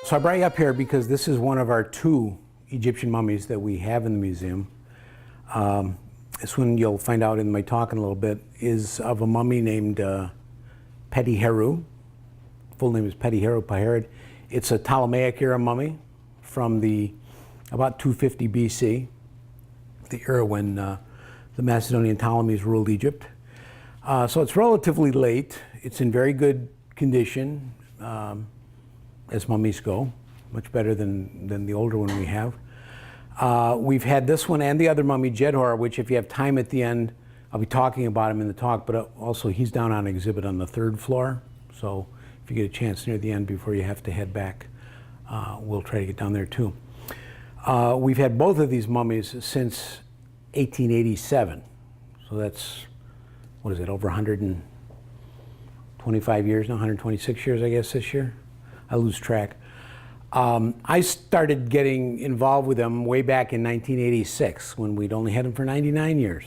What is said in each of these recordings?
So I brought you up here because this is one of our two Egyptian mummies that we have in the museum. This one, you'll find out in my talk in a little bit, is of a mummy named Petiheru. Full name is Petiheru Paherid. It's a Ptolemaic era mummy from about 250 BC, the era when the Macedonian Ptolemies ruled Egypt. So it's relatively late. It's in very good condition, as mummies go, much better than the older one we have. We've had this one and the other mummy, Jedhor, which if you have time at the end, I'll be talking about him in the talk, but also he's down on exhibit on the 3rd floor. So if you get a chance near the end before you have to head back, we'll try to get down there too. We've had both of these mummies since 1887. So that's, what is it, over 125 years now, 126 years, I guess, this year. I lose track. I started getting involved with them way back in 1986 when we'd only had them for 99 years.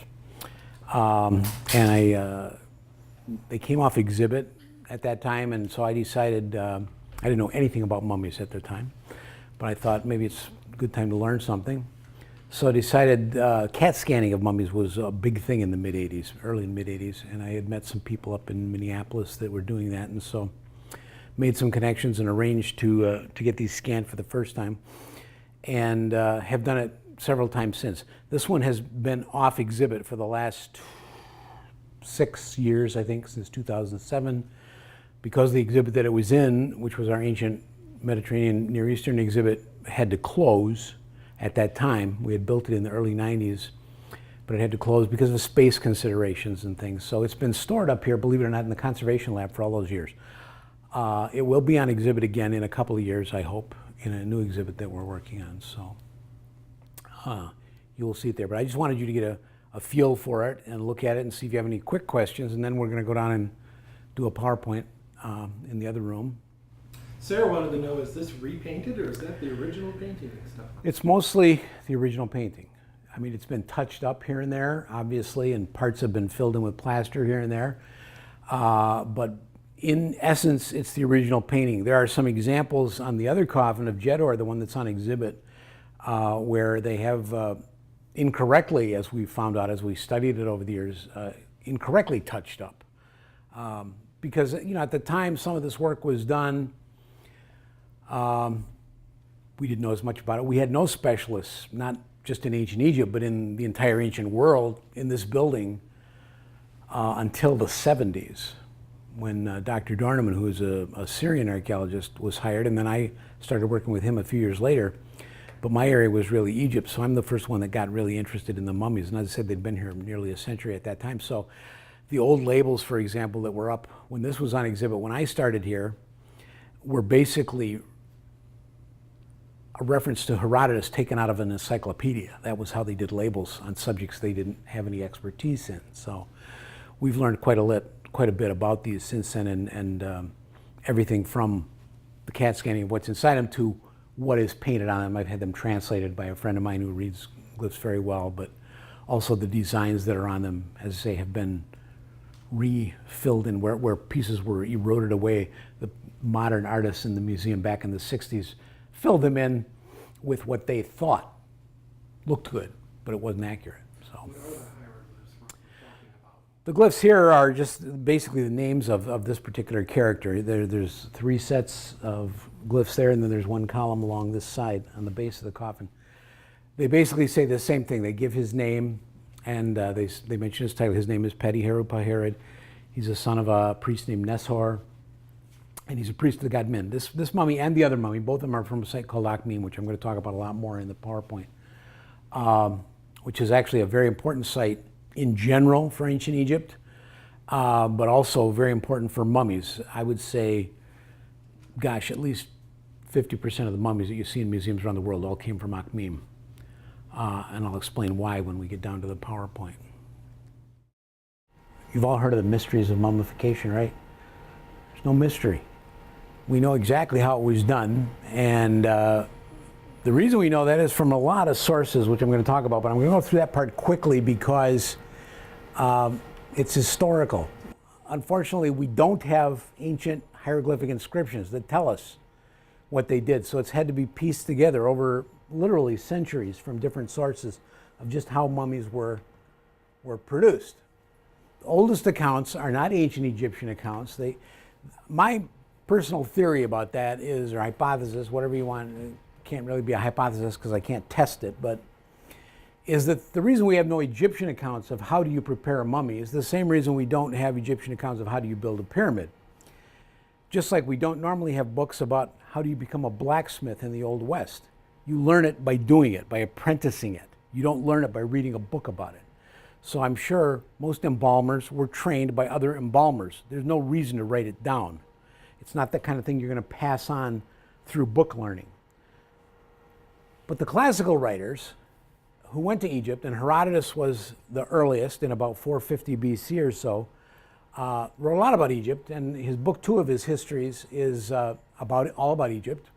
They came off exhibit at that time, and so I decided, I didn't know anything about mummies at the time, but I thought maybe it's a good time to learn something. So I decided CAT scanning of mummies was a big thing in the mid-'80s, early mid-'80s, and I had met some people up in Minneapolis that were doing that, and so made some connections and arranged to get these scanned for the first time, and have done it several times since. This one has been off exhibit for the last 6 years, I think, since 2007, because the exhibit that it was in, which was our ancient Mediterranean Near Eastern exhibit, had to close at that time. We had built it in the early 90s, but it had to close because of space considerations and things. So it's been stored up here, believe it or not, in the conservation lab for all those years. It will be on exhibit again in a couple of years, I hope, in a new exhibit that we're working on. So you will see it there. But I just wanted you to get a feel for it and look at it and see if you have any quick questions. And then we're going to go down and do a PowerPoint in the other room. Sarah wanted to know, is this repainted or is that the original painting and stuff? It's mostly the original painting. I mean, it's been touched up here and there, obviously, and parts have been filled in with plaster here and there. But in essence, it's the original painting. There are some examples on the other coffin of Jedhor, the one that's on exhibit, where they have incorrectly, as we found out as we studied it over the years, incorrectly touched up. Because, you know, at the time some of this work was done, we didn't know as much about it. We had no specialists, not just in ancient Egypt, but in the entire ancient world, in this building until the 70s. When Dr. Dorneman, who is a Syrian archaeologist, was hired, and then I started working with him a few years later. But my area was really Egypt, so I'm the first one that got really interested in the mummies. And as I said, they'd been here nearly a century at that time. So the old labels, for example, that were up when this was on exhibit, when I started here, were basically a reference to Herodotus taken out of an encyclopedia. That was how they did labels on subjects they didn't have any expertise in. So we've learned quite a bit about these since then, and everything from the CAT scanning of what's inside them to what is painted on them. I've had them translated by a friend of mine who reads glyphs very well, but also the designs that are on them, as I say, have been refilled in where pieces were eroded away. The modern artists in the museum back in the 60s filled them in with what they thought looked good, but it wasn't accurate. So the glyphs here are just basically the names of this particular character. There's 3 sets of glyphs there, and then there's 1 column along this side on the base of the coffin. They basically say the same thing. They give his name, and they mention his title. His name is Petiheru Paherid. He's a son of a priest named Neshor, and he's a priest of the god Min. This mummy and the other mummy, both of them are from a site called Akhmim, which I'm going to talk about a lot more in the PowerPoint, which is actually a very important site in general for ancient Egypt, but also very important for mummies. I would say, gosh, at least 50% of the mummies that you see in museums around the world all came from Akhmim. And I'll explain why when we get down to the PowerPoint. You've all heard of the mysteries of mummification, right? There's no mystery. We know exactly how it was done, and the reason we know that is from a lot of sources, which I'm going to talk about, but I'm going to go through that part quickly because it's historical. Unfortunately, we don't have ancient hieroglyphic inscriptions that tell us what they did. So it's had to be pieced together over literally centuries from different sources of just how mummies were produced. The oldest accounts are not ancient Egyptian accounts. My personal theory about that is, or hypothesis, whatever you want, it can't really be a hypothesis because I can't test it, but is that the reason we have no Egyptian accounts of how do you prepare a mummy is the same reason we don't have Egyptian accounts of how do you build a pyramid. Just like we don't normally have books about how do you become a blacksmith in the Old West. You learn it by doing it, by apprenticing it. You don't learn it by reading a book about it. So I'm sure most embalmers were trained by other embalmers. There's no reason to write it down. It's not that kind of thing you're going to pass on through book learning. But the classical writers who went to Egypt, and Herodotus was the earliest in about 450 BC or so, wrote a lot about Egypt, and his book 2 of his histories is all about Egypt.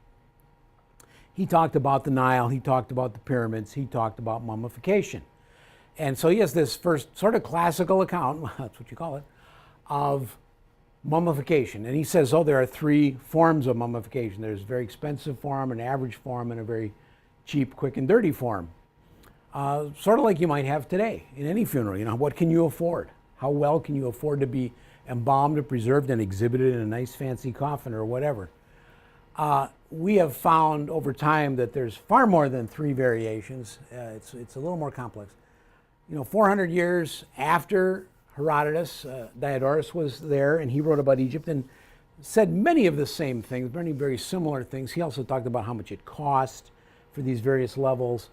He talked about the Nile, he talked about the pyramids, he talked about mummification. And so he has this first sort of classical account, that's what you call it, of mummification. And he says, oh, there are 3 forms of mummification. There's a very expensive form, an average form, and a very cheap, quick, and dirty form. Sort of like you might have today in any funeral. You know, what can you afford? How well can you afford to be embalmed and preserved and exhibited in a nice fancy coffin or whatever? We have found over time that there's far more than 3 variations. It's a little more complex. You know, 400 years after Herodotus, Diodorus was there, and he wrote about Egypt and said many of the same things, many very similar things. He also talked about how much it cost for these various levels,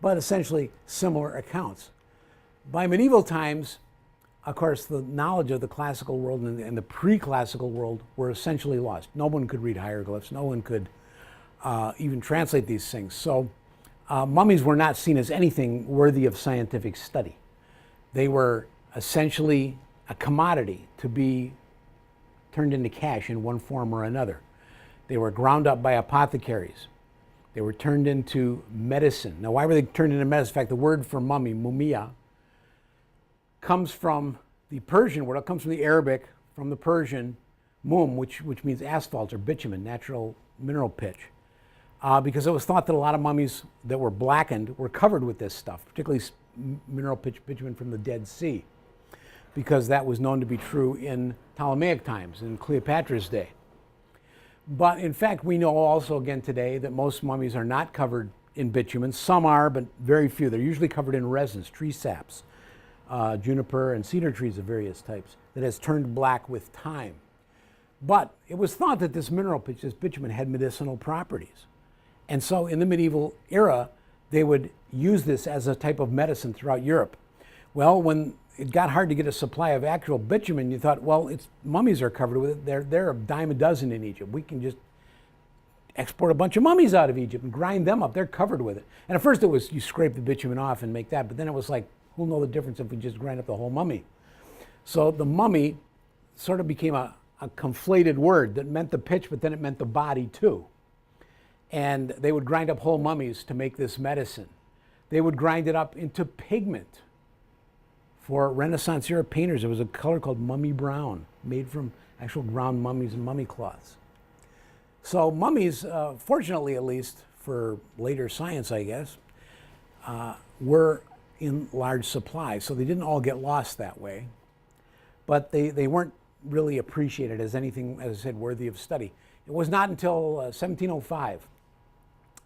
but essentially similar accounts. By medieval times, of course, the knowledge of the classical world and the pre-classical world were essentially lost. No one could read hieroglyphs. No one could even translate these things. So mummies were not seen as anything worthy of scientific study. They were essentially a commodity to be turned into cash in one form or another. They were ground up by apothecaries. They were turned into medicine. Now, why were they turned into medicine? In fact, the word for mummy, mumia, comes from the Persian word. It comes from the Arabic, from the Persian, mum, which means asphalt or bitumen, natural mineral pitch. Because it was thought that a lot of mummies that were blackened were covered with this stuff, particularly mineral pitch bitumen from the Dead Sea, because that was known to be true in Ptolemaic times, in Cleopatra's day. But in fact, we know also again today that most mummies are not covered in bitumen. Some are, but very few. They're usually covered in resins, tree saps, juniper and cedar trees of various types that has turned black with time. But it was thought that this mineral pitch, this bitumen, had medicinal properties. And so in the medieval era, they would use this as a type of medicine throughout Europe. Well, when it got hard to get a supply of actual bitumen, you thought, well, mummies are covered with it. They're a dime a dozen in Egypt. We can just export a bunch of mummies out of Egypt and grind them up. They're covered with it. And at first it was you scrape the bitumen off and make that, but then it was like, who'll know the difference if we just grind up the whole mummy? So the mummy sort of became a conflated word that meant the pitch, but then it meant the body too. And they would grind up whole mummies to make this medicine. They would grind it up into pigment. For Renaissance era painters, there was a color called mummy brown, made from actual ground mummies and mummy cloths. So mummies, fortunately at least for later science, I guess, were in large supply. So they didn't all get lost that way. But they weren't really appreciated as anything, as I said, worthy of study. It was not until 1705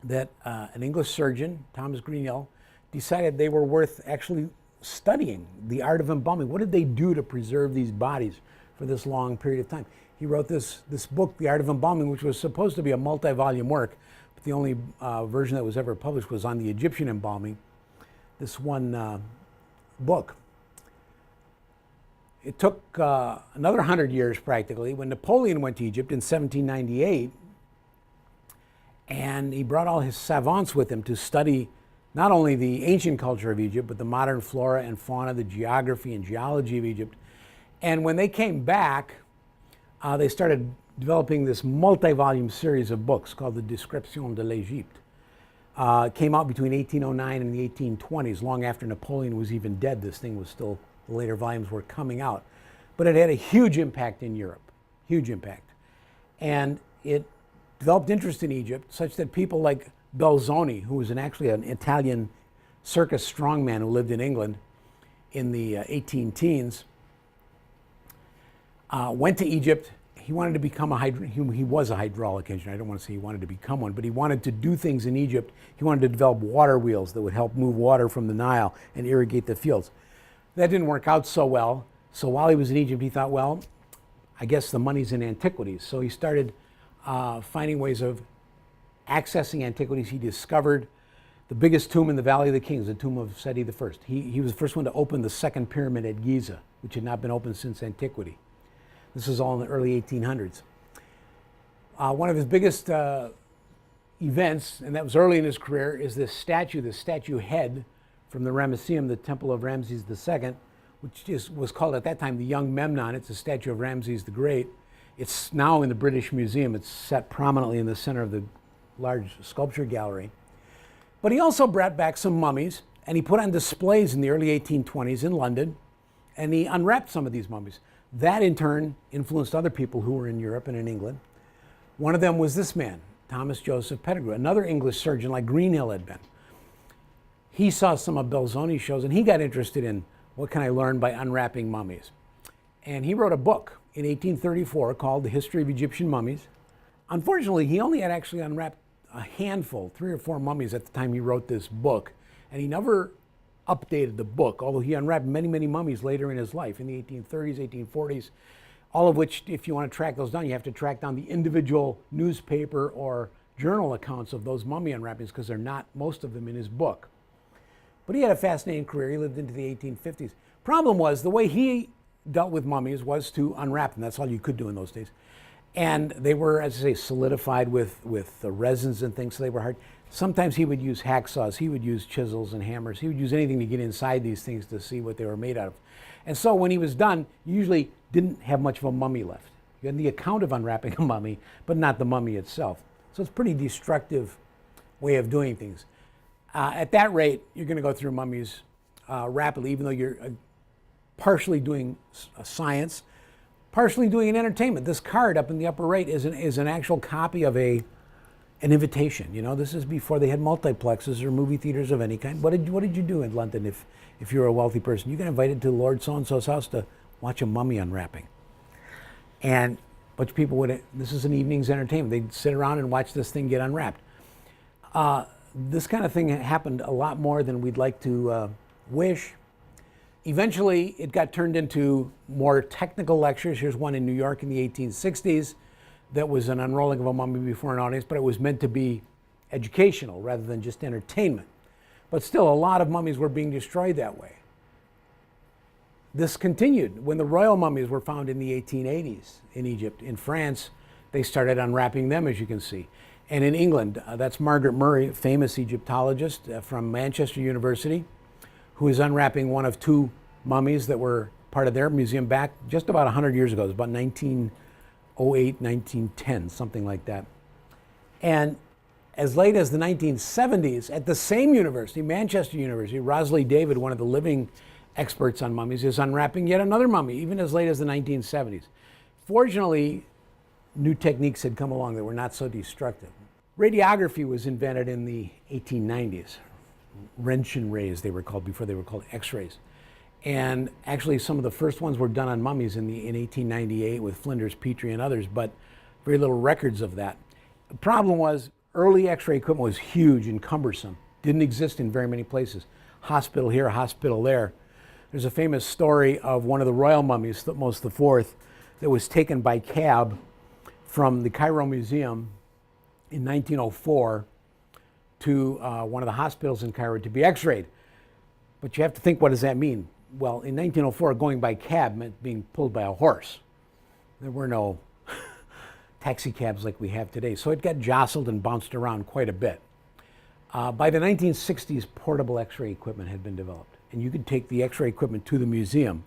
that an English surgeon, Thomas Greenhill, decided they were worth actually studying the art of embalming. What did they do to preserve these bodies for this long period of time? He wrote this book, The Art of Embalming, which was supposed to be a multi-volume work, but the only version that was ever published was on the Egyptian embalming, this one book. It took another 100 years practically when Napoleon went to Egypt in 1798, and he brought all his savants with him to study not only the ancient culture of Egypt, but the modern flora and fauna, the geography and geology of Egypt. And when they came back, they started developing this multi-volume series of books called the Description de l'Égypte. It came out between 1809 and the 1820s, long after Napoleon was even dead. This thing was still, the later volumes were coming out. But it had a huge impact in Europe, huge impact. And it developed interest in Egypt such that people like Belzoni, who was actually an Italian circus strongman who lived in England in the 18 teens, went to Egypt. He wanted to become he was a hydraulic engineer. I don't want to say he wanted to become one, but he wanted to do things in Egypt. He wanted to develop water wheels that would help move water from the Nile and irrigate the fields. That didn't work out so well. So while he was in Egypt, he thought, well, I guess the money's in antiquities. So he started finding ways of accessing antiquities. He discovered the biggest tomb in the Valley of the Kings, the tomb of Seti I. He was the first one to open the second pyramid at Giza, which had not been opened since antiquity. This was all in the early 1800s. One of his biggest events, and that was early in his career, is this statue, the statue head from the Ramesseum, the Temple of Ramses II, which was called at that time the Young Memnon. It's a statue of Ramses the Great. It's now in the British Museum. It's set prominently in the center of the large sculpture gallery. But he also brought back some mummies, and he put on displays in the early 1820s in London, and he unwrapped some of these mummies. That, in turn, influenced other people who were in Europe and in England. One of them was this man, Thomas Joseph Pettigrew, another English surgeon like Greenhill had been. He saw some of Belzoni's shows, and he got interested in what can I learn by unwrapping mummies. And he wrote a book in 1834 called The History of Egyptian Mummies. Unfortunately, he only had actually unwrapped a handful, 3 or 4 mummies at the time he wrote this book, and he never updated the book, although he unwrapped many, many mummies later in his life, in the 1830s, 1840s, all of which, if you want to track those down, you have to track down the individual newspaper or journal accounts of those mummy unwrappings, because they're not, most of them, in his book. But he had a fascinating career. He lived into the 1850s. Problem was, the way he dealt with mummies was to unwrap them. That's all you could do in those days. And they were, as I say, solidified with the resins and things, so they were hard. Sometimes he would use hacksaws, he would use chisels and hammers, he would use anything to get inside these things to see what they were made out of. And so when he was done, you usually didn't have much of a mummy left. You had the account of unwrapping a mummy, but not the mummy itself. So it's a pretty destructive way of doing things. At that rate, you're going to go through mummies rapidly, even though you're partially doing science, partially doing an entertainment. This card up in the upper right is an actual copy of an invitation. You know, this is before they had multiplexes or movie theaters of any kind. What did you do in London if you were a wealthy person? You got invited to Lord so-and-so's house to watch a mummy unwrapping. And a bunch of people this is an evening's entertainment. They'd sit around and watch this thing get unwrapped. This kind of thing happened a lot more than we'd like to wish. Eventually, it got turned into more technical lectures. Here's one in New York in the 1860s that was an unrolling of a mummy before an audience, but it was meant to be educational rather than just entertainment. But still, a lot of mummies were being destroyed that way. This continued when the royal mummies were found in the 1880s in Egypt. In France, they started unwrapping them, as you can see. And in England, that's Margaret Murray, famous Egyptologist from Manchester University, who is unwrapping one of 2 mummies that were part of their museum back just about 100 years ago. It was about 1908, 1910, something like that. And as late as the 1970s, at the same university, Manchester University, Rosalie David, one of the living experts on mummies, is unwrapping yet another mummy, even as late as the 1970s. Fortunately, new techniques had come along that were not so destructive. Radiography was invented in the 1890s. Röntgen rays, they were called, before they were called X-rays. And actually, some of the first ones were done on mummies in 1898 with Flinders Petrie and others, but very little records of that. The problem was, early X-ray equipment was huge and cumbersome. Didn't exist in very many places. Hospital here, hospital there. There's a famous story of one of the royal mummies, Thutmose IV, that was taken by cab from the Cairo Museum in 1904 to one of the hospitals in Cairo to be X-rayed. But you have to think, what does that mean? Well, in 1904, going by cab meant being pulled by a horse. There were no taxi cabs like we have today, so it got jostled and bounced around quite a bit. By the 1960s, portable X-ray equipment had been developed, and you could take the X-ray equipment to the museum.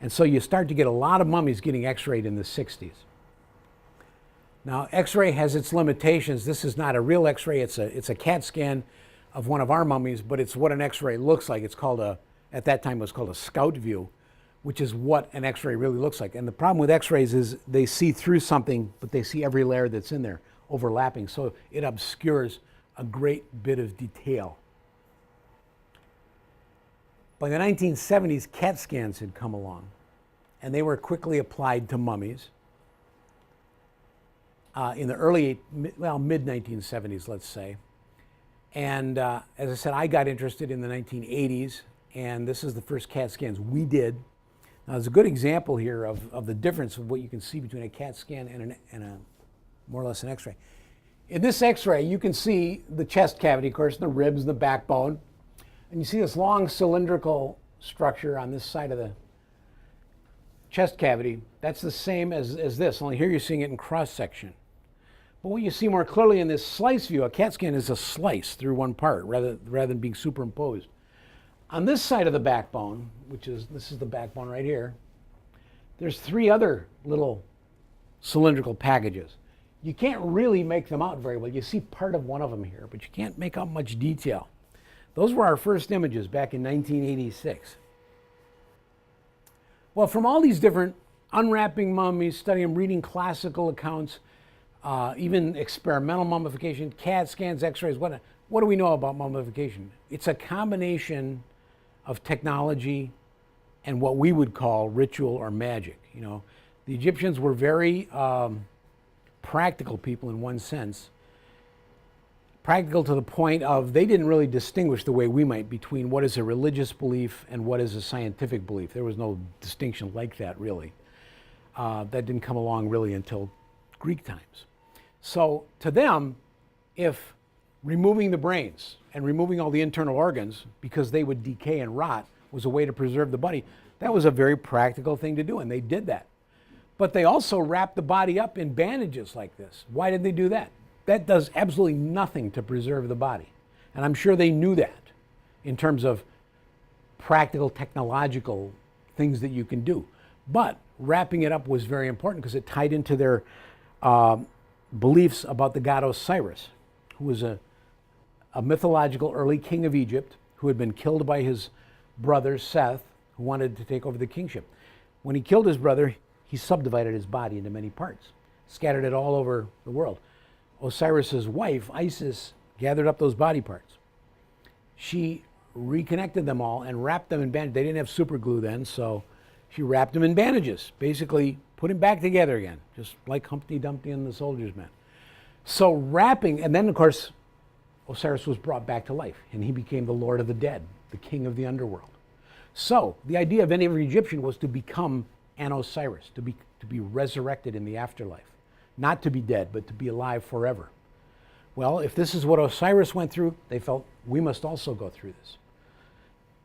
And so you start to get a lot of mummies getting X-rayed in the 60s. Now, X-ray has its limitations. This is not a real X-ray. It's a CAT scan of one of our mummies, but it's what an X-ray looks like. It's called at that time it was called a scout view, which is what an X-ray really looks like. And the problem with X-rays is they see through something, but they see every layer that's in there. overlapping, so it obscures a great bit of detail. By the 1970s, CAT scans had come along, and they were quickly applied to mummies. In the mid-1970s, let's say. And as I said, I got interested in the 1980s, and this is the first CAT scans we did. Now, there's a good example here of the difference of what you can see between a CAT scan and a more or less an X-ray. In this X-ray, you can see the chest cavity, of course, the ribs, the backbone, and you see this long cylindrical structure on this side of the chest cavity. That's the same as this, only here you're seeing it in cross-section. But what you see more clearly in this slice view, a CAT scan is a slice through one part rather than being superimposed. On this side of the backbone, this is the backbone right here, there's 3 other little cylindrical packages. You can't really make them out very well. You see part of one of them here, but you can't make out much detail. Those were our first images back in 1986. Well, from all these different unwrapping mummies, studying, reading classical accounts, even experimental mummification, CAT scans, X-rays, what do we know about mummification? It's a combination of technology and what we would call ritual or magic. You know, the Egyptians were very practical people in one sense. Practical to the point of they didn't really distinguish the way we might between what is a religious belief and what is a scientific belief. There was no distinction like that, really. That didn't come along really until Greek times. So to them, if removing the brains and removing all the internal organs because they would decay and rot was a way to preserve the body, that was a very practical thing to do, and they did that. But they also wrapped the body up in bandages like this. Why did they do that? That does absolutely nothing to preserve the body. And I'm sure they knew that in terms of practical, technological things that you can do. But wrapping it up was very important because it tied into their beliefs about the god Osiris, who was a mythological early king of Egypt who had been killed by his brother Seth, who wanted to take over the kingship. When he killed his brother, he subdivided his body into many parts, scattered it all over the world. Osiris's wife, Isis, gathered up those body parts. She reconnected them all and wrapped them in bandages. They didn't have super glue then, so she wrapped them in bandages, basically put him back together again, just like Humpty Dumpty and the soldiers' men. So wrapping, and then of course, Osiris was brought back to life, and he became the Lord of the Dead, the king of the underworld. So the idea of every Egyptian was to become an Osiris, to be resurrected in the afterlife. Not to be dead, but to be alive forever. Well, if this is what Osiris went through, they felt we must also go through this.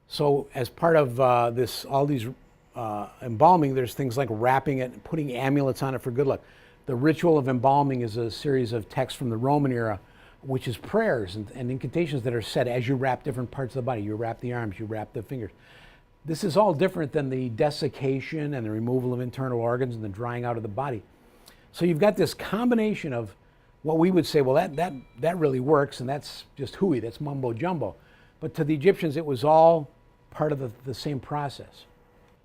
So as part of all these embalming, there's things like wrapping it and putting amulets on it for good luck. The ritual of embalming is a series of texts from the Roman era, which is prayers and incantations that are said as you wrap different parts of the body. You wrap the arms, you wrap the fingers. This is all different than the desiccation and the removal of internal organs and the drying out of the body. So you've got this combination of what we would say, well, that really works, and that's just hooey, that's mumbo jumbo. But to the Egyptians, it was all part of the same process.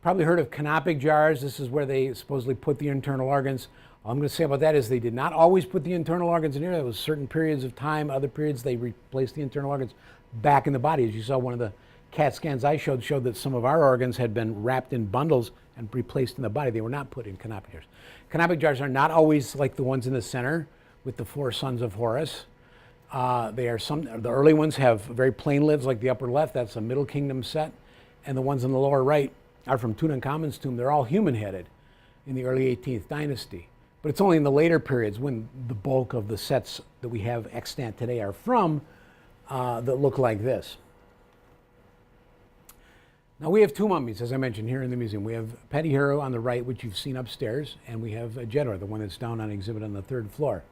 Probably heard of canopic jars. This is where they supposedly put the internal organs. All I'm going to say about that is they did not always put the internal organs in here. There was certain periods of time, other periods they replaced the internal organs back in the body. As you saw, one of the CAT scans I showed that some of our organs had been wrapped in bundles and replaced in the body. They were not put in canopic jars. Canopic jars are not always like the ones in the center with the 4 sons of Horus. The early ones have very plain lids like the upper left. That's a Middle Kingdom set. And the ones in the lower right are from Tutankhamun's tomb. They're all human-headed in the early 18th dynasty. But it's only in the later periods when the bulk of the sets that we have extant today are from that look like this. Now we have 2 mummies, as I mentioned, here in the museum. We have Petihero on the right, which you've seen upstairs, and we have Jedor, the one that's down on exhibit on the 3rd floor.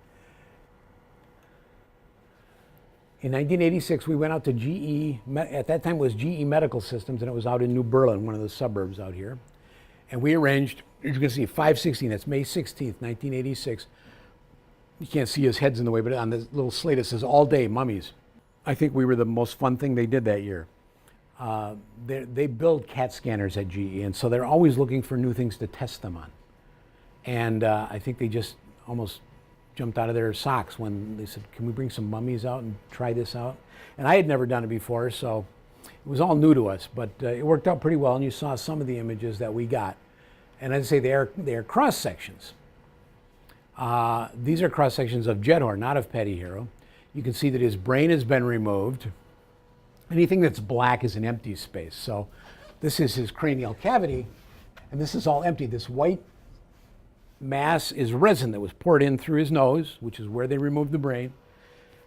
In 1986, we went out to GE, at that time it was GE Medical Systems, and it was out in New Berlin, one of the suburbs out here. And we arranged, as you can see, 5/16, that's May 16th, 1986. You can't see his head's in the way, but on this little slate it says all day mummies. I think we were the most fun thing they did that year. They build CAT scanners at GE, and so they're always looking for new things to test them on. And I think they just almost jumped out of their socks when they said, can we bring some mummies out and try this out? And I had never done it before, so it was all new to us, but it worked out pretty well, and you saw some of the images that we got. And I'd say they are cross sections. These are cross sections of Jedhor, not of Petty Hero. You can see that his brain has been removed. Anything that's black is an empty space. So this is his cranial cavity, and this is all empty. This white mass is resin that was poured in through his nose, which is where they removed the brain.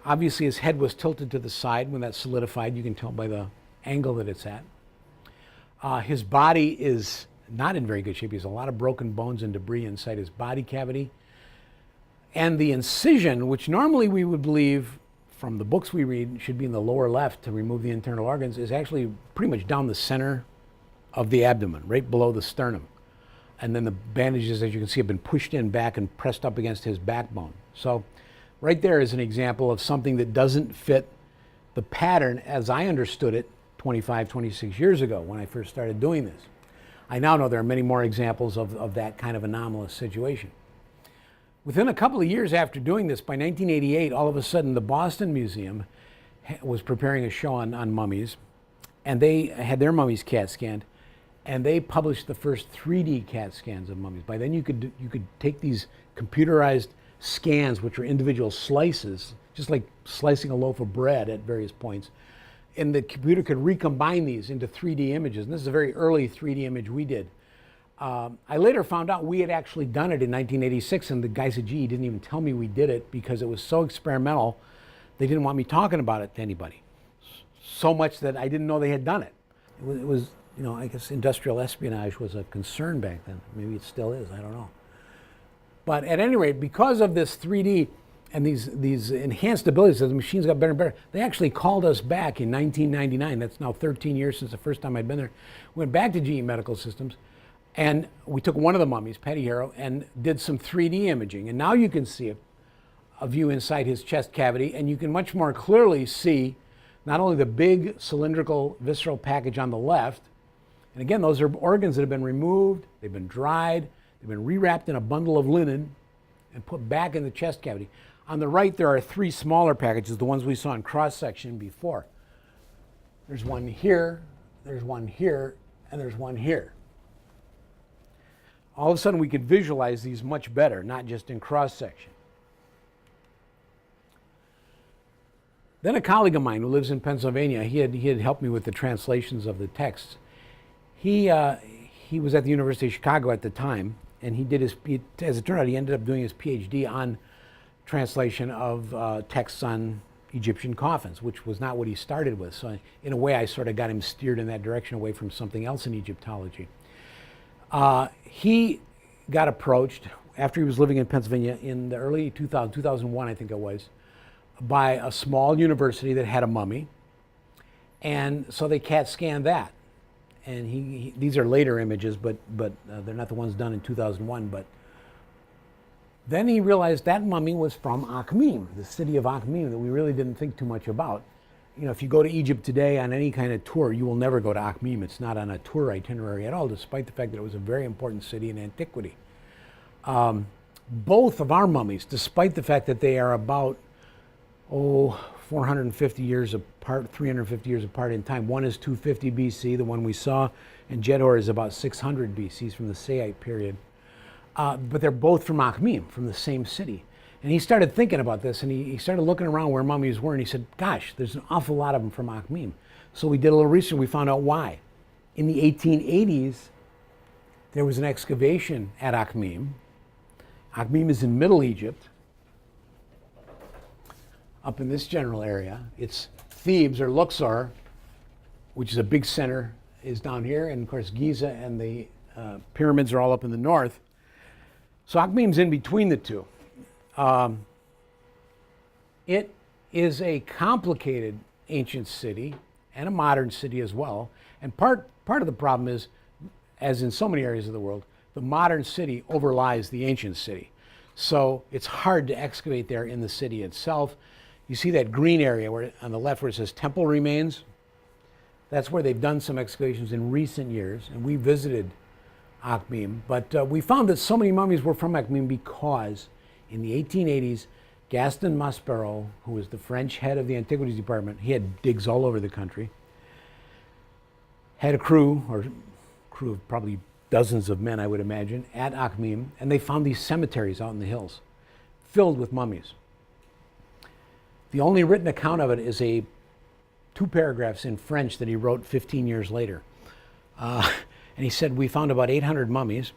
Obviously, his head was tilted to the side when that solidified. You can tell by the angle that it's at. His body is not in very good shape. He has a lot of broken bones and debris inside his body cavity. And the incision, which normally we would believe from the books we read should be in the lower left to remove the internal organs, is actually pretty much down the center of the abdomen, right below the sternum. And then the bandages, as you can see, have been pushed in back and pressed up against his backbone. So right there is an example of something that doesn't fit the pattern as I understood it 25, 26 years ago when I first started doing this. I now know there are many more examples of that kind of anomalous situation. Within a couple of years after doing this, by 1988, all of a sudden the Boston Museum was preparing a show on mummies, and they had their mummies CAT scanned, and they published the first 3D CAT scans of mummies. By then you could take these computerized scans, which are individual slices, just like slicing a loaf of bread at various points, and the computer could recombine these into 3D images. And this is a very early 3D image we did. I later found out we had actually done it in 1986, and the guy said, gee, he didn't even tell me we did it because it was so experimental, they didn't want me talking about it to anybody. So much that I didn't know they had done it. It was, you know, I guess industrial espionage was a concern back then. Maybe it still is, I don't know. But at any rate, because of this 3D and these enhanced abilities, as the machines got better and better, they actually called us back in 1999. That's now 13 years since the first time I'd been there. Went back to GE Medical Systems, and we took one of the mummies, Petty Hero, and did some 3D imaging. And now you can see a view inside his chest cavity, and you can much more clearly see not only the big cylindrical visceral package on the left, and again, those are organs that have been removed, they've been dried, they've been rewrapped in a bundle of linen and put back in the chest cavity. On the right, there are 3 smaller packages, the ones we saw in cross-section before. There's one here, there's one here, and there's one here. All of a sudden, we could visualize these much better, not just in cross-section. Then a colleague of mine who lives in Pennsylvania, he had helped me with the translations of the texts. He was at the University of Chicago at the time, and as it turned out, he ended up doing his PhD on translation of texts on Egyptian coffins, which was not what he started with. So in a way, I sort of got him steered in that direction away from something else in Egyptology. He got approached after he was living in Pennsylvania in the early 2001, I think it was, by a small university that had a mummy. And so they CAT scanned that. And these are later images, but they're not the ones done in 2001. But then he realized that mummy was from Akhmim, the city of Akhmim that we really didn't think too much about. You know, if you go to Egypt today on any kind of tour, you will never go to Akhmim. It's not on a tour itinerary at all, despite the fact that it was a very important city in antiquity. Both of our mummies, despite the fact that they are about, 450 years apart, 350 years apart in time. One is 250 BC, the one we saw, and Jedhor is about 600 BC, from the Saite period. But they're both from Akhmim, from the same city. And he started thinking about this, and he started looking around where mummies were, and he said, gosh, there's an awful lot of them from Akhmim. So we did a little research, and we found out why. In the 1880s, there was an excavation at Akhmim. Akhmim is in Middle Egypt, up in this general area. It's Thebes, or Luxor, which is a big center, is down here, and of course Giza and the pyramids are all up in the north. So Akhmim's in between the two. It is a complicated ancient city and a modern city as well. And part of the problem is, as in so many areas of the world, the modern city overlies the ancient city. So it's hard to excavate there in the city itself. You see that green area where, on the left, where it says temple remains? That's where they've done some excavations in recent years, and we visited Akhmim. But we found that so many mummies were from Akhmim because In the 1880s, Gaston Maspero, who was the French head of the Antiquities Department, he had digs all over the country, had a crew of probably dozens of men, I would imagine, at Akhmim, and they found these cemeteries out in the hills filled with mummies. The only written account of it is two paragraphs in French that he wrote 15 years later. And he said, we found about 800 mummies,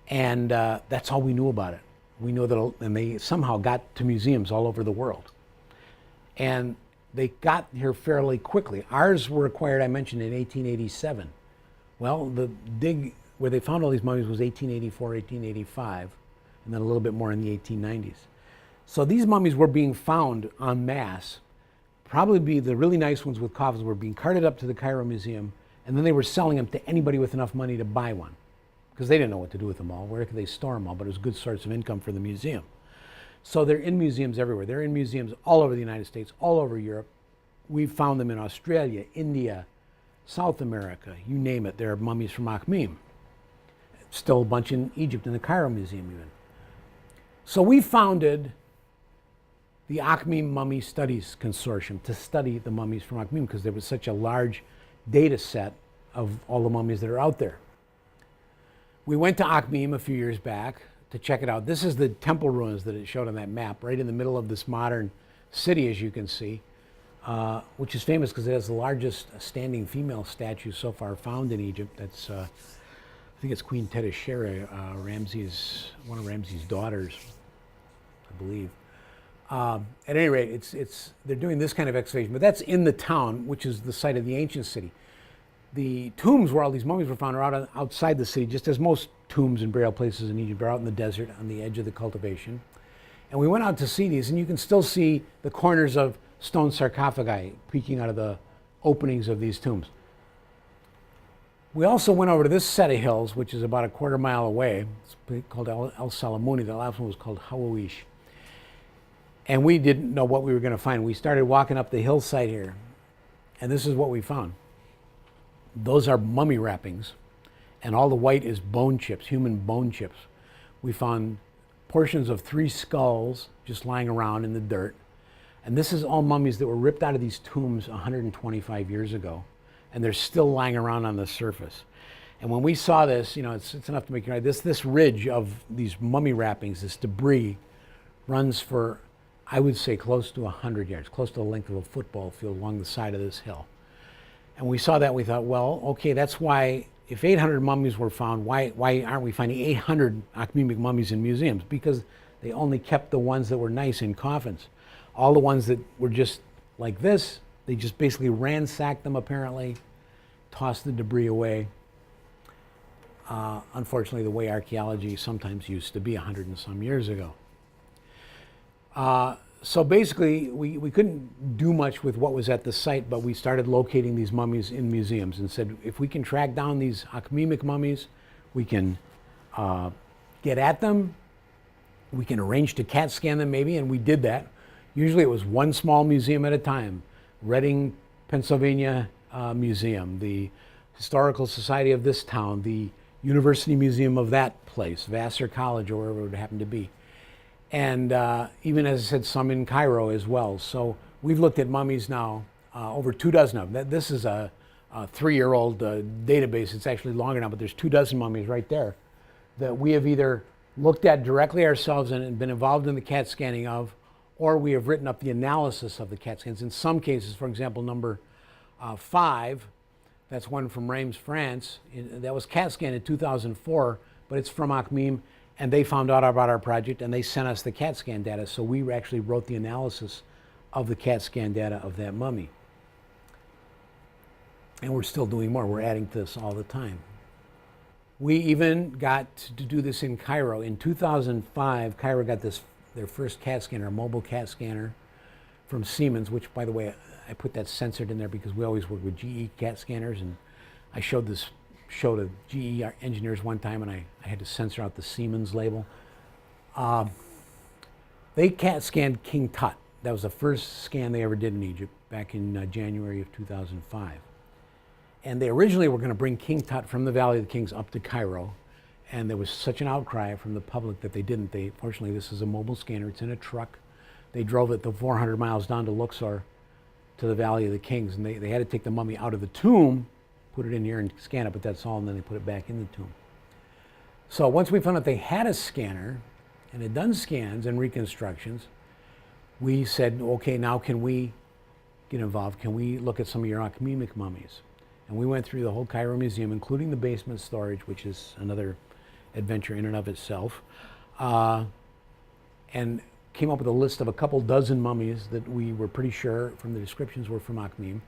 and that's all we knew about it. We know that, and they somehow got to museums all over the world. And they got here fairly quickly. Ours were acquired, I mentioned, in 1887. Well, the dig where they found all these mummies was 1884, 1885, and then a little bit more in the 1890s. So these mummies were being found en masse. Probably the really nice ones with coffins were being carted up to the Cairo Museum, and then they were selling them to anybody with enough money to buy one, because they didn't know what to do with them all. Where could they store them all? But it was a good source of income for the museum. So they're in museums everywhere. They're in museums all over the United States, all over Europe. We've found them in Australia, India, South America, you name it. There are mummies from Akhmim. Still a bunch in Egypt, in the Cairo Museum even. So we founded the Akhmim Mummy Studies Consortium to study the mummies from Akhmim, because there was such a large data set of all the mummies that are out there. We went to Akhmim a few years back to check it out. This is the temple ruins that it showed on that map, right in the middle of this modern city, as you can see, which is famous because it has the largest standing female statue so far found in Egypt. That's, I think it's Queen Tetishera, one of Ramses' daughters, I believe. At any rate, they're doing this kind of excavation, but that's in the town, which is the site of the ancient city. The tombs where all these mummies were found are outside the city, just as most tombs and burial places in Egypt are out in the desert on the edge of the cultivation. And we went out to see these, and you can still see the corners of stone sarcophagi peeking out of the openings of these tombs. We also went over to this set of hills, which is about a quarter mile away. It's called El Salamuni. The last one was called Hawawish. And we didn't know what we were going to find. We started walking up the hillside here, and this is what we found. Those are mummy wrappings, and all the white is bone chips, human bone chips. We found portions of 3 skulls just lying around in the dirt. And this is all mummies that were ripped out of these tombs 125 years ago, and they're still lying around on the surface. And when we saw this, it's enough to make you know, this ridge of these mummy wrappings, this debris, runs for, I would say, close to 100 yards, close to the length of a football field along the side of this hill. And we saw that, we thought, well, okay, that's why, if 800 mummies were found, why aren't we finding 800 Akhmimic mummies in museums? Because they only kept the ones that were nice in coffins. All the ones that were just like this, they just basically ransacked them, apparently, tossed the debris away. Unfortunately, the way archaeology sometimes used to be 100 and some years ago. So basically, we couldn't do much with what was at the site, but we started locating these mummies in museums and said, if we can track down these Akhmimic mummies, we can get at them, we can arrange to CAT scan them maybe, and we did that. Usually it was one small museum at a time. Reading, Pennsylvania Museum, the Historical Society of this town, the University Museum of that place, Vassar College, or wherever it would happen to be. And even, as I said, some in Cairo as well. So we've looked at mummies now, over 24 of them. This is a 3-year-old database. It's actually longer now, but there's 24 mummies right there that we have either looked at directly ourselves and been involved in the CAT scanning of, or we have written up the analysis of the CAT scans. In some cases, for example, number 5, that's one from Reims, France. That was CAT scanned in 2004, but it's from Akhmim. And they found out about our project, and they sent us the CAT scan data. So we actually wrote the analysis of the CAT scan data of that mummy. And we're still doing more. We're adding to this all the time. We even got to do this in Cairo. In 2005, Cairo got their first CAT scanner, a mobile CAT scanner from Siemens, which, by the way, I put that censored in there because we always work with GE CAT scanners. And I showed this show to GE engineers one time, and I had to censor out the Siemens label. They CAT scanned King Tut. That was the first scan they ever did in Egypt back in January of 2005. And they originally were going to bring King Tut from the Valley of the Kings up to Cairo And there was such an outcry from the public that they didn't. Fortunately, this is a mobile scanner. It's in a truck. They drove it the 400 miles down to Luxor, to the Valley of the Kings, and they had to take the mummy out of the tomb, put it in here and scan it, but that's all, and then they put it back in the tomb. So once we found out they had a scanner and had done scans and reconstructions, we said, okay, now can we get involved? Can we look at some of your academic mummies? And we went through the whole Cairo Museum, including the basement storage, which is another adventure in and of itself, and came up with a list of a couple dozen mummies that we were pretty sure from the descriptions were from Akhmim.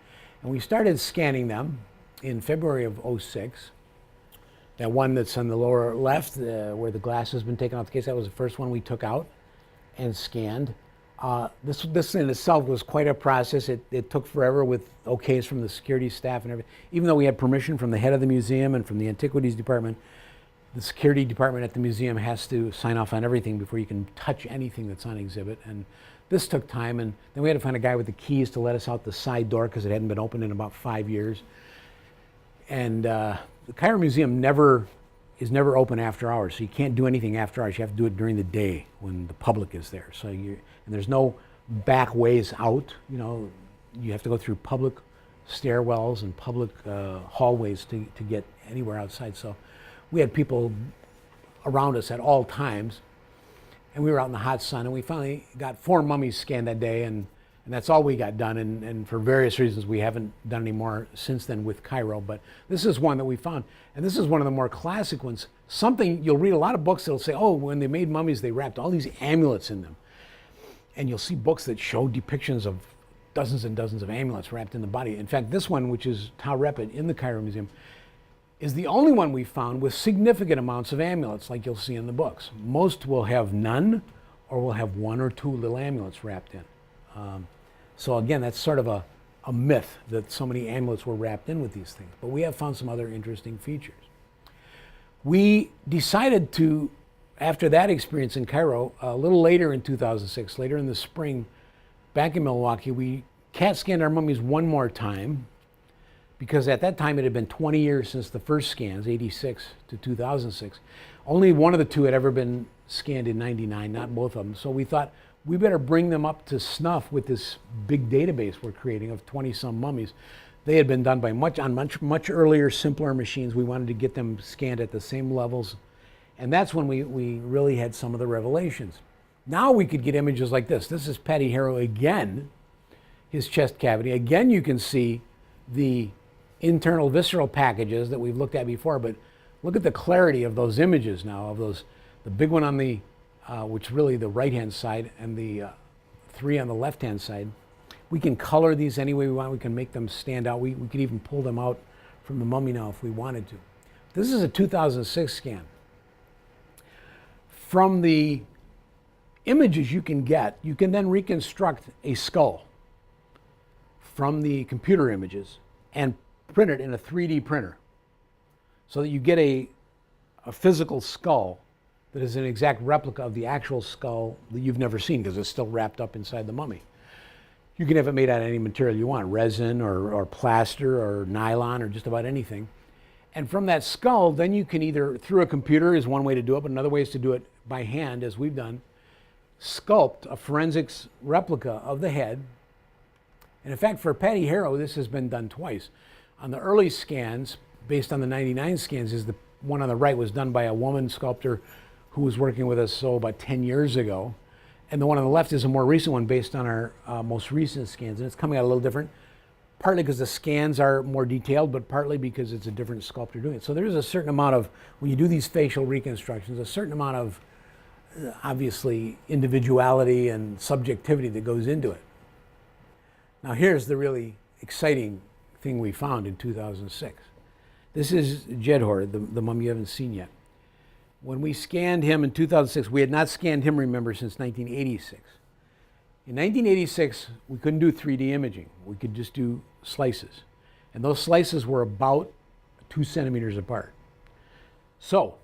And we started scanning them in February of '06. That one that's on the lower left, where the glass has been taken off the case, that was the first one we took out and scanned. This in itself was quite a process. It took forever with okays from the security staff and everything. Even though we had permission from the head of the museum and from the Antiquities department, the security department at the museum has to sign off on everything before you can touch anything that's on exhibit. And this took time, and then we had to find a guy with the keys to let us out the side door because it hadn't been opened in about 5 years. And the Cairo Museum is never open after hours, so you can't do anything after hours. You have to do it during the day when the public is there. So and there's no back ways out. You have to go through public stairwells and public hallways to get anywhere outside. So we had people around us at all times, and we were out in the hot sun, and we finally got 4 mummies scanned that day, and that's all we got done, and for various reasons we haven't done any more since then with Cairo, but this is one that we found, and this is one of the more classic ones. You'll read a lot of books that'll say, oh, when they made mummies they wrapped all these amulets in them, and you'll see books that show depictions of dozens and dozens of amulets wrapped in the body. In fact, this one, which is Tau Repet in the Cairo Museum, is the only one we found with significant amounts of amulets like you'll see in the books. Most will have none, or will have 1 or 2 little amulets wrapped in. So again, that's sort of a myth that so many amulets were wrapped in with these things. But we have found some other interesting features. We decided to, after that experience in Cairo, a little later in 2006, later in the spring, back in Milwaukee, we CAT scanned our mummies one more time, because at that time it had been 20 years since the first scans, 86 to 2006. Only one of the two had ever been scanned in 99, not both of them. So we thought we better bring them up to snuff with this big database we're creating of 20-some mummies. They had been done by much earlier, simpler machines. We wanted to get them scanned at the same levels. And that's when we really had some of the revelations. Now we could get images like this. This is Paddy Harrow again, his chest cavity. Again, you can see the internal visceral packages that we've looked at before, but look at the clarity of those images now, the big one on the, which is really the right-hand side, and the 3 on the left-hand side. We can color these any way we want. We can make them stand out. We could even pull them out from the mummy now if we wanted to. This is a 2006 scan. From the images you can get, you can then reconstruct a skull from the computer images and print it in a 3D printer so that you get a physical skull that is an exact replica of the actual skull that you've never seen because it's still wrapped up inside the mummy. You can have it made out of any material you want, resin or plaster or nylon or just about anything. And from that skull, then you can either, through a computer is one way to do it, but another way is to do it by hand, as we've done, sculpt a forensics replica of the head. And in fact, for Paddy Harrow, this has been done twice. On the early scans, based on the 99 scans, is the one on the right was done by a woman sculptor who was working with us about 10 years ago. And the one on the left is a more recent one based on our most recent scans. And it's coming out a little different, partly because the scans are more detailed, but partly because it's a different sculptor doing it. So there's a certain amount of, when you do these facial reconstructions, a certain amount of, obviously, individuality and subjectivity that goes into it. Now here's the really exciting thing we found in 2006. This is Jedhor, the mummy you haven't seen yet. When we scanned him in 2006, we had not scanned him, remember, since 1986. In 1986, we couldn't do 3D imaging. We could just do slices. And those slices were about 2 centimeters apart. So,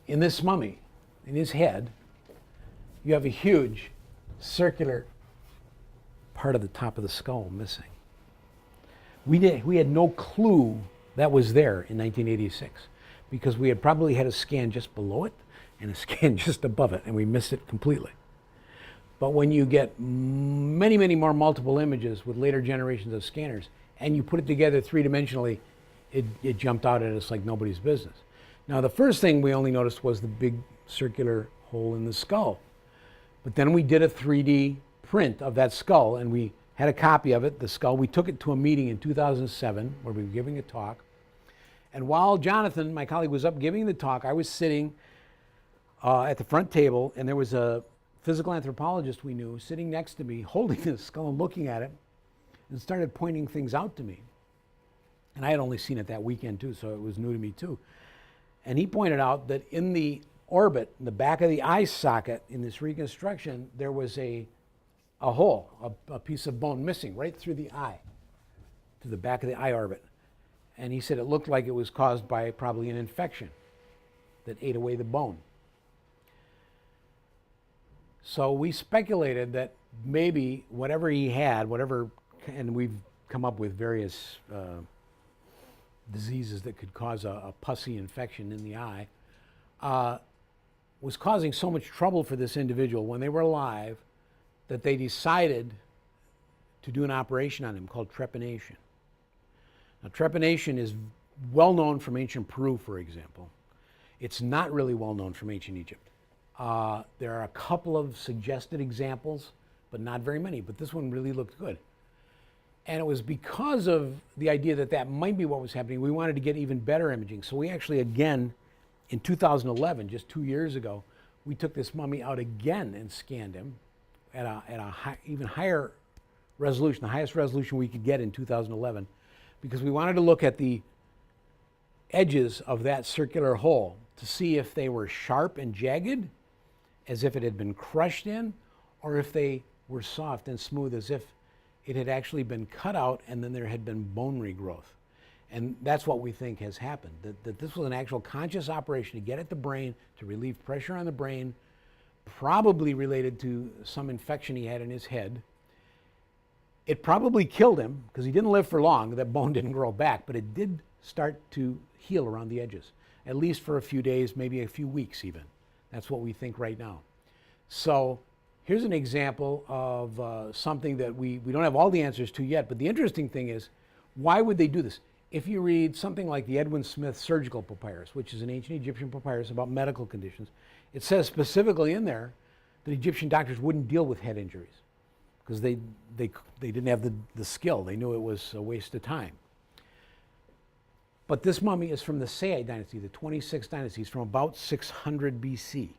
in this mummy, in his head, you have a huge circular part of the top of the skull missing. We had no clue that was there in 1986. because we had probably had a scan just below it and a scan just above it, and we missed it completely. But when you get many, many more multiple images with later generations of scanners, and you put it together three-dimensionally, it jumped out at us like nobody's business. Now, the first thing we only noticed was the big circular hole in the skull. But then we did a 3D print of that skull, and we had a copy of it, the skull. We took it to a meeting in 2007 where we were giving a talk. And while Jonathan, my colleague, was up giving the talk, I was sitting at the front table, and there was a physical anthropologist we knew sitting next to me, holding the skull and looking at it, and started pointing things out to me. And I had only seen it that weekend too, so it was new to me too. And he pointed out that in the orbit, in the back of the eye socket in this reconstruction, there was a hole, a piece of bone missing right through the eye, to the back of the eye orbit. And he said it looked like it was caused by probably an infection that ate away the bone. So we speculated that maybe whatever he had, and we've come up with various diseases that could cause a pussy infection in the eye, was causing so much trouble for this individual when they were alive that they decided to do an operation on him called trepanation. Now, trepanation is well known from ancient Peru, for example. It's not really well known from ancient Egypt. There are a couple of suggested examples, but not very many. But this one really looked good. And it was because of the idea that that might be what was happening, we wanted to get even better imaging. So we actually, again, in 2011, just 2 years ago, we took this mummy out again and scanned him at a even higher resolution, the highest resolution we could get in 2011, because we wanted to look at the edges of that circular hole to see if they were sharp and jagged, as if it had been crushed in, or if they were soft and smooth, as if it had actually been cut out and then there had been bone regrowth. And that's what we think has happened, that this was an actual conscious operation to get at the brain, to relieve pressure on the brain, probably related to some infection he had in his head. It probably killed him, because he didn't live for long. That bone didn't grow back, but it did start to heal around the edges, at least for a few days, maybe a few weeks even. That's what we think right now. So here's an example of something that we don't have all the answers to yet, but the interesting thing is, why would they do this? If you read something like the Edwin Smith Surgical Papyrus, which is an ancient Egyptian papyrus about medical conditions, it says specifically in there that Egyptian doctors wouldn't deal with head injuries because they didn't have the skill. They knew it was a waste of time. But this mummy is from the Saite dynasty, the 26th dynasty. It's from about 600 BC.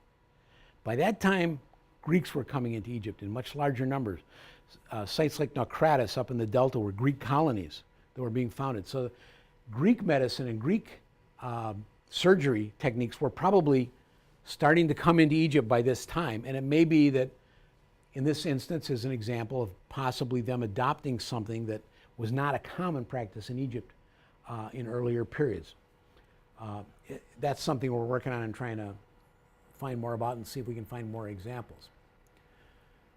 By that time, Greeks were coming into Egypt in much larger numbers. Sites like Naucratis up in the Delta were Greek colonies that were being founded. So Greek medicine and Greek surgery techniques were probably starting to come into Egypt by this time. And it may be that in this instance is an example of possibly them adopting something that was not a common practice in Egypt in earlier periods. That's something we're working on and trying to find more about and see if we can find more examples.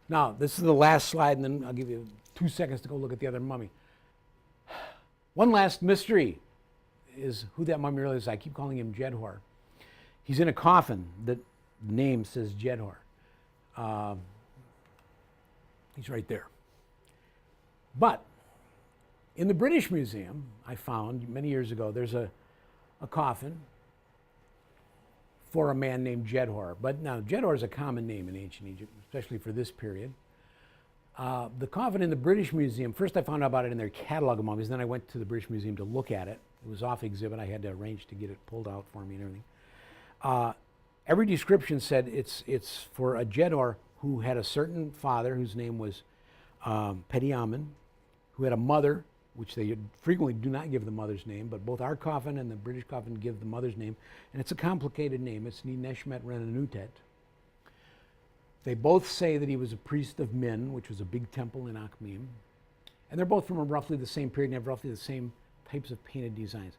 Now, this is the last slide, and then I'll give you 2 seconds to go look at the other mummy. One last mystery is who that mummy really is. I keep calling him Jedhor. He's in a coffin. The name says Jedhor. He's right there. But in the British Museum, I found many years ago, there's a coffin for a man named Jedhor. But now, Jedhor is a common name in ancient Egypt, especially for this period. The coffin in the British Museum, first I found out about it in their catalog of mummies, then I went to the British Museum to look at it. It was off exhibit. I had to arrange to get it pulled out for me and everything. Every description said it's for a Jedhor who had a certain father whose name was Pediamen, who had a mother, which they frequently do not give the mother's name, but both our coffin and the British coffin give the mother's name, and it's a complicated name. It's Nineshmet Renanutet. They both say that he was a priest of Min, which was a big temple in Akhmim, and they're both from roughly the same period and have roughly the same types of painted designs.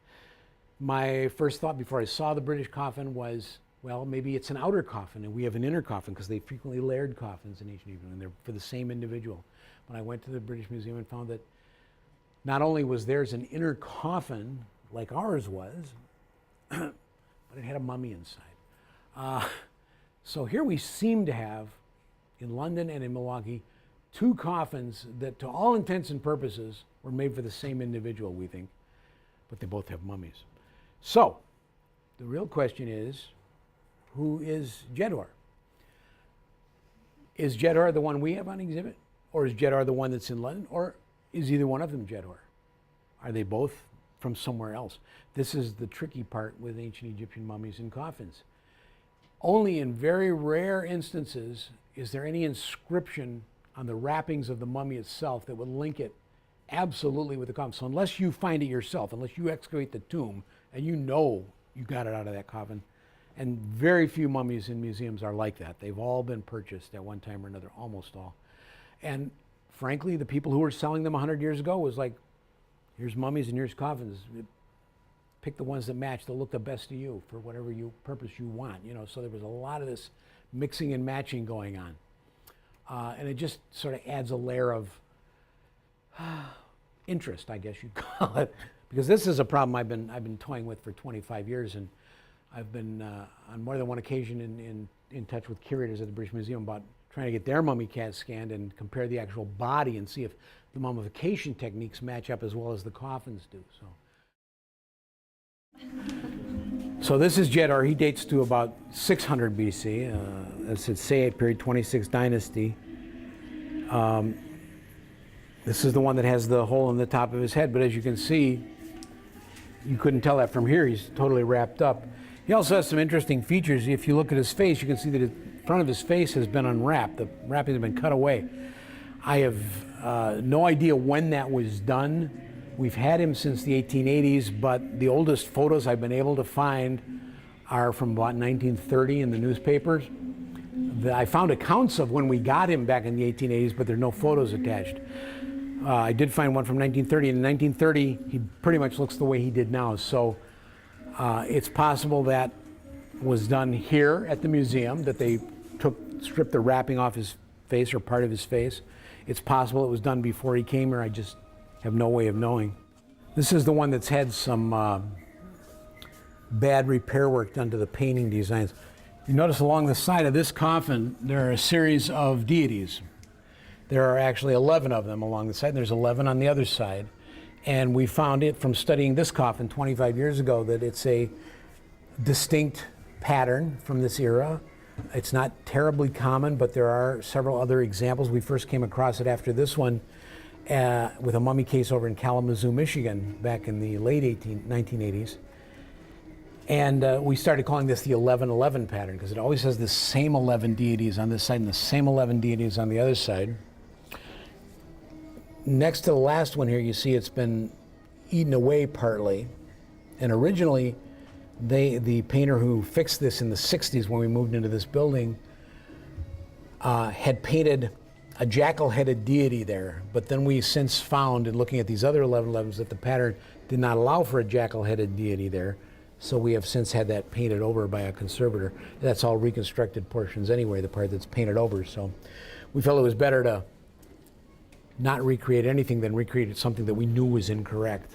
My first thought before I saw the British coffin was, well, maybe it's an outer coffin and we have an inner coffin, because they frequently layered coffins in ancient Egypt and they're for the same individual. When I went to the British Museum and found that not only was theirs an inner coffin like ours was, but it had a mummy inside. So here we seem to have, in London and in Milwaukee, two coffins that, to all intents and purposes, were made for the same individual, we think, but they both have mummies. So, the real question is, who is Jedwar? Is Jedwar the one we have on exhibit? Or is Jedwar the one that's in London? Or is either one of them Jedwar? Are they both from somewhere else? This is the tricky part with ancient Egyptian mummies and coffins. Only in very rare instances is there any inscription on the wrappings of the mummy itself that would link it absolutely with the coffin. So unless you find it yourself, unless you excavate the tomb and you know you got it out of that coffin, and very few mummies in museums are like that. They've all been purchased at one time or another, almost all. And frankly, the people who were selling them 100 years ago was like, here's mummies and here's coffins. Pick the ones that match, that look the best to you for whatever purpose you want. You know, so there was a lot of this mixing and matching going on. And it just sort of adds a layer of interest, I guess you'd call it, because this is a problem I've been toying with for 25 years, and I've been on more than one occasion in touch with curators at the British Museum about trying to get their mummy CAT scanned and compare the actual body and see if the mummification techniques match up as well as the coffins do. So this is Jedwar. He dates to about 600 BC. That's at Sayyid period, 26th dynasty. This is the one that has the hole in the top of his head, but as you can see, you couldn't tell that from here. He's totally wrapped up. He also has some interesting features. If you look at his face, you can see that the front of his face has been unwrapped. The wrappings have been cut away. I have no idea when that was done. We've had him since the 1880s, but the oldest photos I've been able to find are from about 1930 in the newspapers. I found accounts of when we got him back in the 1880s, but there are no photos attached. I did find one from 1930. In 1930, he pretty much looks the way he did now. So it's possible that was done here at the museum, that they stripped the wrapping off his face or part of his face. It's possible it was done before he came here. I just have no way of knowing. This is the one that's had some bad repair work done to the painting designs. You notice along the side of this coffin, there are a series of deities. There are actually 11 of them along the side, and there's 11 on the other side. And we found it from studying this coffin 25 years ago that it's a distinct pattern from this era. It's not terribly common, but there are several other examples. We first came across it after this one with a mummy case over in Kalamazoo, Michigan, back in the late 1980s. And we started calling this the 1111 pattern because it always has the same 11 deities on this side and the same 11 deities on the other side. Next to the last one here, you see it's been eaten away partly. And originally, the painter who fixed this in the 60s when we moved into this building had painted a jackal-headed deity there. But then we since found, in looking at these other 1111s, that the pattern did not allow for a jackal-headed deity there. So we have since had that painted over by a conservator. That's all reconstructed portions anyway, the part that's painted over. So we felt it was better to not recreate anything than recreate something that we knew was incorrect.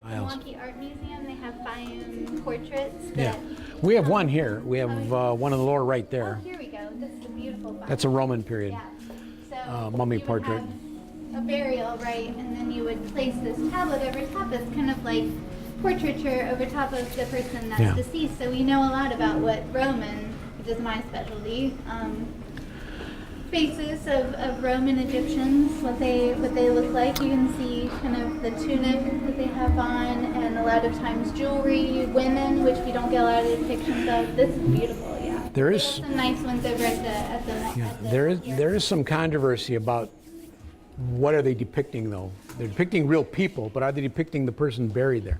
Milwaukee Art Museum, they have fine portraits. Yeah, we have one here. We have one on the lower right there. Oh, here we go. This is a beautiful fine. That's a Roman period Yeah. So mummy you would portrait. have a burial, right? And then you would place this tablet over top. It's kind of like portraiture over top of the person that's deceased. So we know a lot about what Roman, which is my specialty, faces of Roman Egyptians, what they look like. You can see kind of the tunic that they have on, and a lot of times jewelry, women, which we don't get a lot of depictions of. This is beautiful, yeah. There is some nice ones over at the there is some controversy about what are they depicting though. They're depicting real people, but are they depicting the person buried there?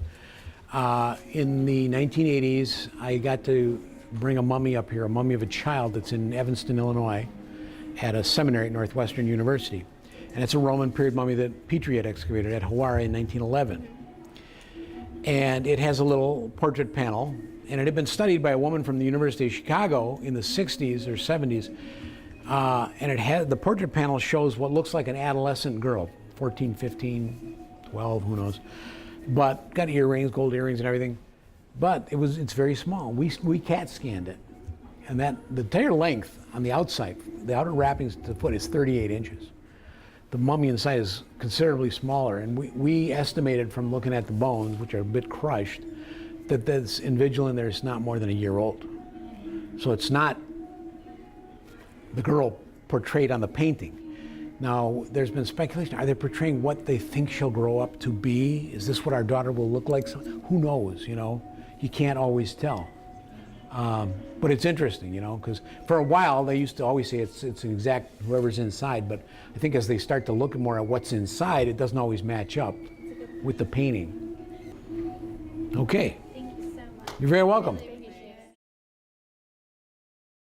In the 1980s, I got to bring a mummy up here, a mummy of a child that's in Evanston, Illinois, at a seminary at Northwestern University. And it's a Roman period mummy that Petrie had excavated at HOPR in 1911. And it has a little portrait panel, and it had been studied by a woman from the University of Chicago in the 60s or 70s. And it had, the portrait panel shows what looks like an adolescent girl, 14, 15, 12, who knows. But got earrings, gold earrings and everything. but it's very small. We CAT scanned it, and the entire length on the outside, the outer wrappings to the foot, is 38 inches. The mummy inside is considerably smaller, and we estimated from looking at the bones, which are a bit crushed, that this individual in there is not more than a year old. So it's not the girl portrayed on the painting. Now, there's been speculation. Are they portraying what they think she'll grow up to be? Is this what our daughter will look like? So, who knows, you know? You can't always tell. But it's interesting, you know, because for a while they used to always say it's exact whoever's inside, but I think as they start to look more at what's inside, it doesn't always match up with the painting. Okay. Thank you so much. You're very welcome.